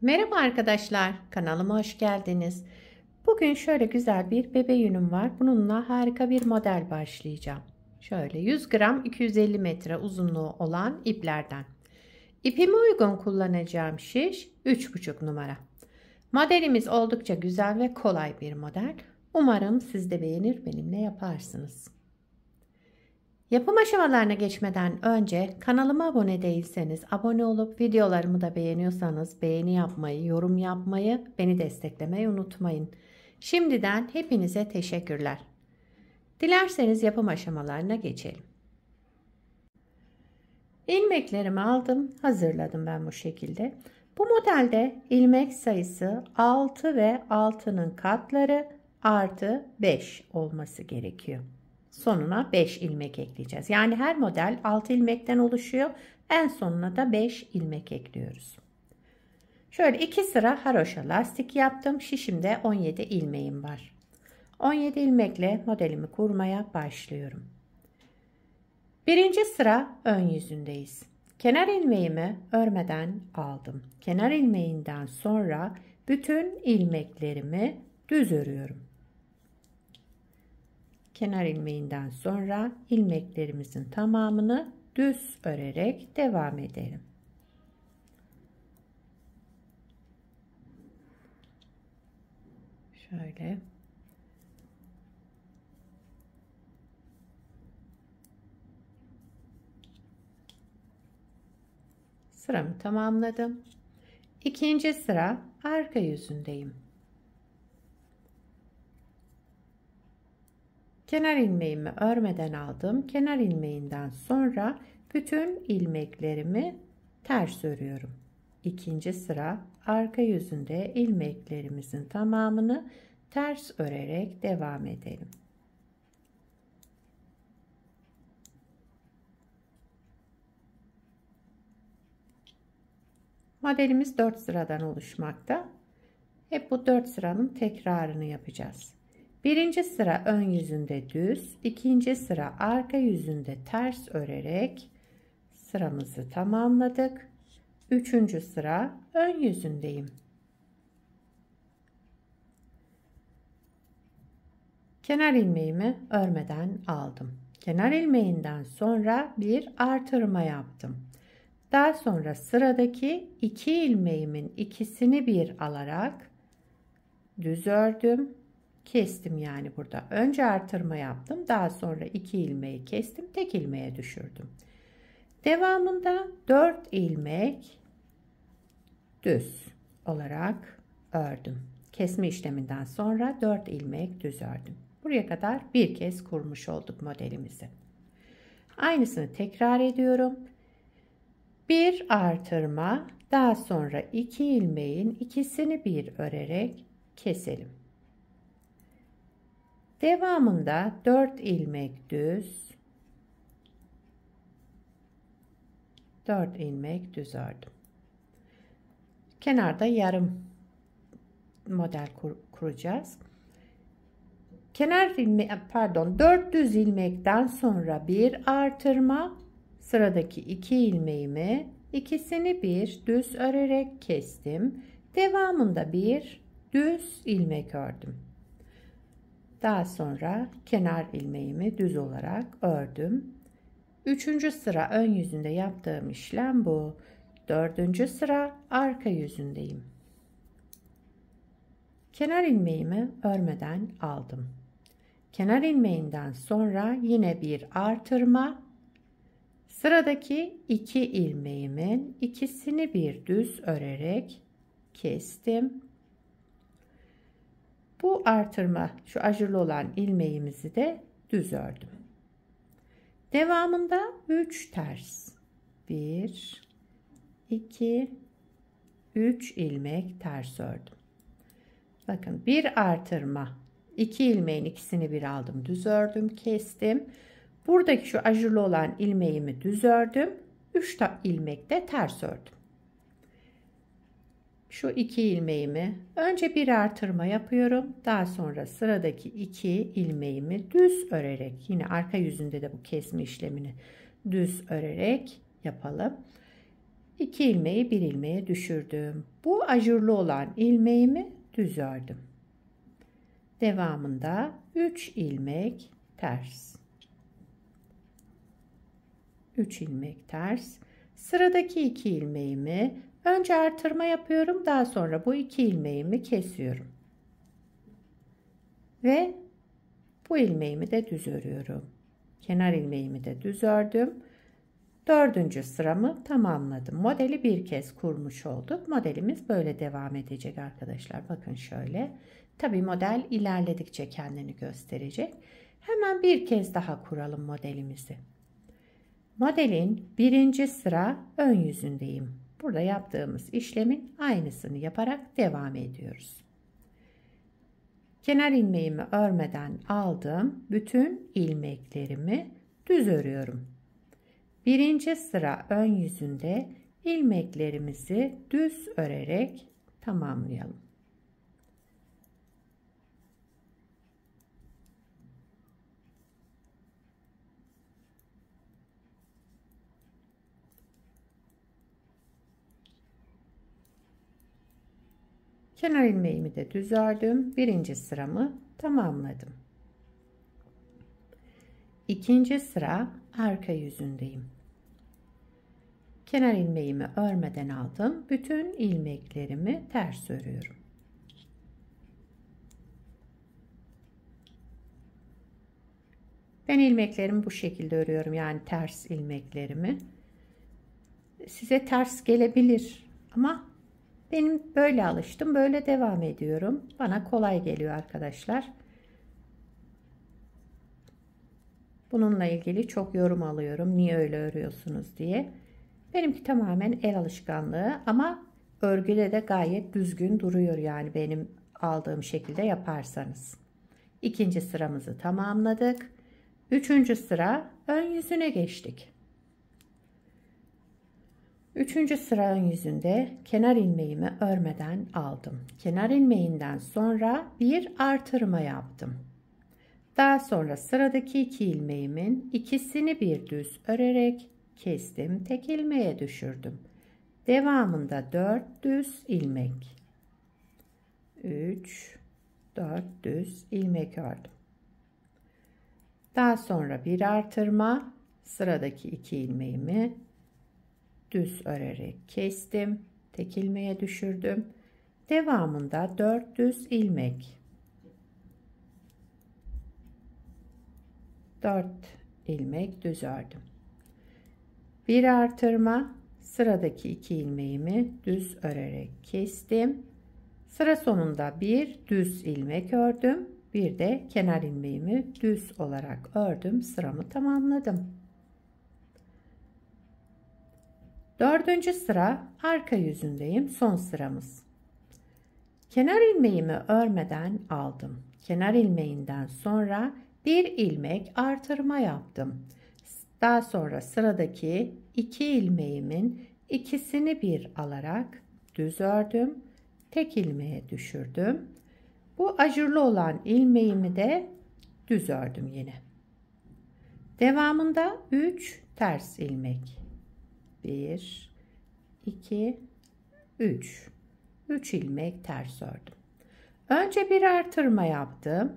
Merhaba arkadaşlar, kanalıma hoş geldiniz. Bugün şöyle güzel bir bebe yünüm var. Bununla harika bir model başlayacağım. Şöyle 100 gram 250 metre uzunluğu olan iplerden. İpime uygun kullanacağım şiş 3,5 numara. Modelimiz oldukça güzel ve kolay bir model. Umarım siz de beğenir, benimle yaparsınız. Yapım aşamalarına geçmeden önce kanalıma abone değilseniz abone olup videolarımı da beğeniyorsanız beğeni yapmayı, yorum yapmayı, beni desteklemeyi unutmayın. Şimdiden hepinize teşekkürler. Dilerseniz yapım aşamalarına geçelim. İlmeklerimi aldım, hazırladım ben bu şekilde. Bu modelde ilmek sayısı 6 ve 6'nın katları artı 5 olması gerekiyor. Sonuna 5 ilmek ekleyeceğiz. Yani her model 6 ilmekten oluşuyor. En sonuna da 5 ilmek ekliyoruz. Şöyle 2 sıra haroşa lastik yaptım. Şişimde 17 ilmeğim var. 17 ilmekle modelimi kurmaya başlıyorum. Birinci sıra ön yüzündeyiz. Kenar ilmeğimi örmeden aldım. Kenar ilmeğinden sonra bütün ilmeklerimi düz örüyorum. Kenar ilmeğinden sonra ilmeklerimizin tamamını düz örerek devam edelim. Şöyle. Sıramı tamamladım. İkinci sıra arka yüzündeyim. Kenar ilmeğimi örmeden aldım. Kenar ilmeğinden sonra bütün ilmeklerimi ters örüyorum. İkinci sıra arka yüzünde ilmeklerimizin tamamını ters örerek devam edelim. Modelimiz 4 sıradan oluşmakta. Hep bu 4 sıranın tekrarını yapacağız. Birinci sıra ön yüzünde düz, ikinci sıra arka yüzünde ters örerek sıramızı tamamladık. Üçüncü sıra ön yüzündeyim. Kenar ilmeğimi örmeden aldım. Kenar ilmeğinden sonra bir artırma yaptım. Daha sonra sıradaki 2 ilmeğimin ikisini bir alarak düz ördüm. Kestim yani burada. Önce artırma yaptım. Daha sonra 2 ilmeği kestim. Tek ilmeğe düşürdüm. Devamında 4 ilmek düz olarak ördüm. Kesme işleminden sonra 4 ilmek düz ördüm. Buraya kadar bir kez kurmuş olduk modelimizi. Aynısını tekrar ediyorum. Bir artırma, daha sonra 2 ilmeğin ikisini bir örerek keselim. Devamında 4 ilmek düz, 4 ilmek düz ördüm. Kenarda yarım model kuracağız. Kenar ilmek, pardon, 4 düz ilmekten sonra bir artırma, sıradaki 2 ilmeğimi ikisini bir düz örerek kestim. Devamında bir düz ilmek ördüm. Daha sonra kenar ilmeğimi düz olarak ördüm. Üçüncü sıra ön yüzünde yaptığım işlem bu. Dördüncü sıra arka yüzündeyim. Kenar ilmeğimi örmeden aldım. Kenar ilmeğinden sonra yine bir artırma. Sıradaki 2 ilmeğimin ikisini bir düz örerek kestim. Bu artırma, şu ajurlu olan ilmeğimizi de düz ördüm. Devamında 3 ters. 1 2 3 ilmek ters ördüm. Bakın bir artırma, 2 ilmeğin ikisini bir aldım, düz ördüm, kestim. Buradaki şu ajurlu olan ilmeğimi düz ördüm. 3 ilmek de ters ördüm. Şu 2 ilmeğimi önce bir artırma yapıyorum. Daha sonra sıradaki 2 ilmeğimi düz örerek, yine arka yüzünde de bu kesme işlemini düz örerek yapalım. 2 ilmeği bir ilmeğe düşürdüm. Bu ajurlu olan ilmeğimi düz ördüm. Devamında 3 ilmek ters. 3 ilmek ters. Sıradaki 2 ilmeğimi önce artırma yapıyorum. Daha sonra bu 2 ilmeğimi kesiyorum. Ve bu ilmeğimi de düz örüyorum. Kenar ilmeğimi de düz ördüm. 4. sıramı tamamladım. Modeli bir kez kurmuş olduk. Modelimiz böyle devam edecek arkadaşlar. Bakın şöyle. Tabii model ilerledikçe kendini gösterecek. Hemen bir kez daha kuralım modelimizi. Modelin 1. sıra ön yüzündeyim. Burada yaptığımız işlemin aynısını yaparak devam ediyoruz. Kenar ilmeğimi örmeden aldım. Bütün ilmeklerimi düz örüyorum. 1. sıra ön yüzünde ilmeklerimizi düz örerek tamamlayalım. Kenar ilmeğimi de düz ördüm. 1. sıramı tamamladım. 2. sıra arka yüzündeyim. Kenar ilmeğimi örmeden aldım. Bütün ilmeklerimi ters örüyorum. Ben ilmeklerimi bu şekilde örüyorum. Yani ters ilmeklerimi. Size ters gelebilir ama benim böyle alıştım. Böyle devam ediyorum. Bana kolay geliyor arkadaşlar. Bununla ilgili çok yorum alıyorum. Niye öyle örüyorsunuz diye. Benimki tamamen el alışkanlığı ama örgüde de gayet düzgün duruyor. Yani benim aldığım şekilde yaparsanız. 2. sıramızı tamamladık. 3. sıra ön yüzüne geçtik. 3. sıra ön yüzünde kenar ilmeğimi örmeden aldım. Kenar ilmeğinden sonra bir artırma yaptım. Daha sonra sıradaki 2 ilmeğimin ikisini bir düz örerek kestim. Tek ilmeğe düşürdüm. Devamında 4 düz ilmek. 3 4 düz ilmek ördüm. Daha sonra bir artırma, sıradaki 2 ilmeğimi düz örerek kestim. Tek ilmeğe düşürdüm. Devamında 4 düz ilmek. 4 ilmek düz ördüm. Bir artırma, sıradaki 2 ilmeğimi düz örerek kestim. Sıra sonunda bir düz ilmek ördüm. Bir de kenar ilmeğimi düz olarak ördüm. Sıramı tamamladım. 4. sıra arka yüzündeyim. Son sıramız. Kenar ilmeğimi örmeden aldım. Kenar ilmeğinden sonra bir ilmek artırma yaptım. Daha sonra sıradaki 2 ilmeğimin ikisini bir alarak düz ördüm. Tek ilmeğe düşürdüm. Bu ajurlu olan ilmeğimi de düz ördüm yine. Devamında 3 ters ilmek. 1 2 3 3 ilmek ters ördüm. Önce bir artırma yaptım.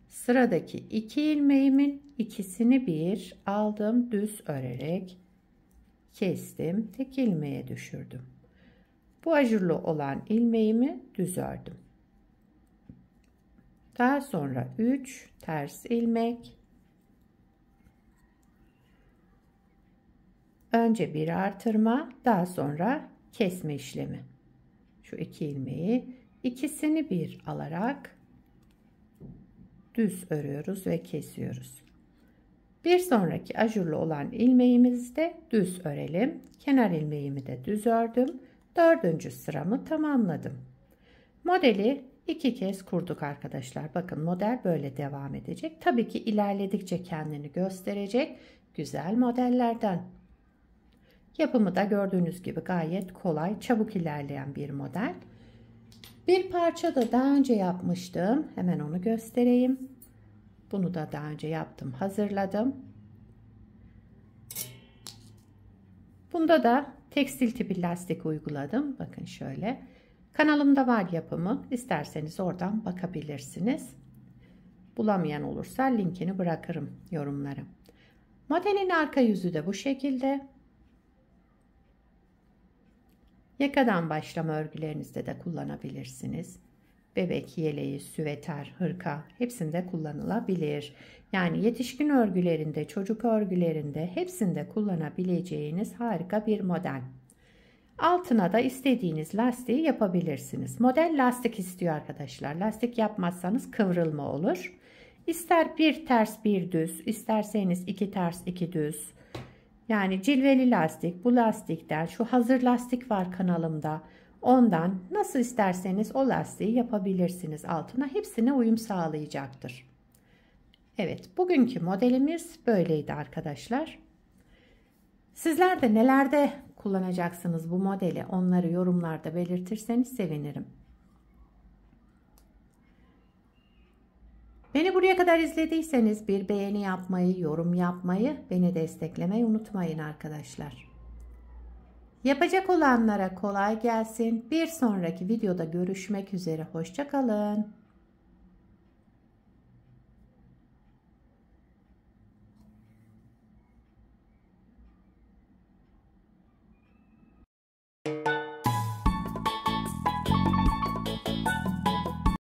Sıradaki 2 ilmeğimin ikisini bir aldım, düz örerek kestim. Tek ilmeğe düşürdüm. Bu ajurlu olan ilmeğimi düz ördüm. Daha sonra 3 ters ilmek. Önce bir artırma, daha sonra kesme işlemi. Şu 2 ilmeği ikisini bir alarak düz örüyoruz ve kesiyoruz. Bir sonraki ajurlu olan ilmeğimizi de düz örelim. Kenar ilmeğimi de düz ördüm. 4. sıramı tamamladım. Modeli 2 kez kurduk arkadaşlar. Bakın model böyle devam edecek. Tabii ki ilerledikçe kendini gösterecek güzel modellerden. Yapımı da gördüğünüz gibi gayet kolay, çabuk ilerleyen bir model. Bir parça da daha önce yapmıştım. Hemen onu göstereyim. Bunu da daha önce yaptım, hazırladım. Bunda da tekstil tipi lastik uyguladım. Bakın şöyle. Kanalımda var yapımı. İsterseniz oradan bakabilirsiniz. Bulamayan olursa linkini bırakırım yorumlara. Modelin arka yüzü de bu şekilde. Yakadan başlama örgülerinizde de kullanabilirsiniz. Bebek yeleği, süveter, hırka hepsinde kullanılabilir. Yani yetişkin örgülerinde, çocuk örgülerinde hepsinde kullanabileceğiniz harika bir model. Altına da istediğiniz lastiği yapabilirsiniz. Model lastik istiyor arkadaşlar. Lastik yapmazsanız kıvrılma olur. İster bir ters bir düz, isterseniz iki ters iki düz. Yani cilveli lastik, bu lastikten, şu hazır lastik var kanalımda. Ondan nasıl isterseniz o lastiği yapabilirsiniz altına. Hepsine uyum sağlayacaktır. Evet, bugünkü modelimiz böyleydi arkadaşlar. Sizler de nelerde kullanacaksınız bu modeli? Onları yorumlarda belirtirseniz sevinirim. Beni buraya kadar izlediyseniz bir beğeni yapmayı, yorum yapmayı, beni desteklemeyi unutmayın arkadaşlar. Yapacak olanlara kolay gelsin. Bir sonraki videoda görüşmek üzere. Hoşça kalın.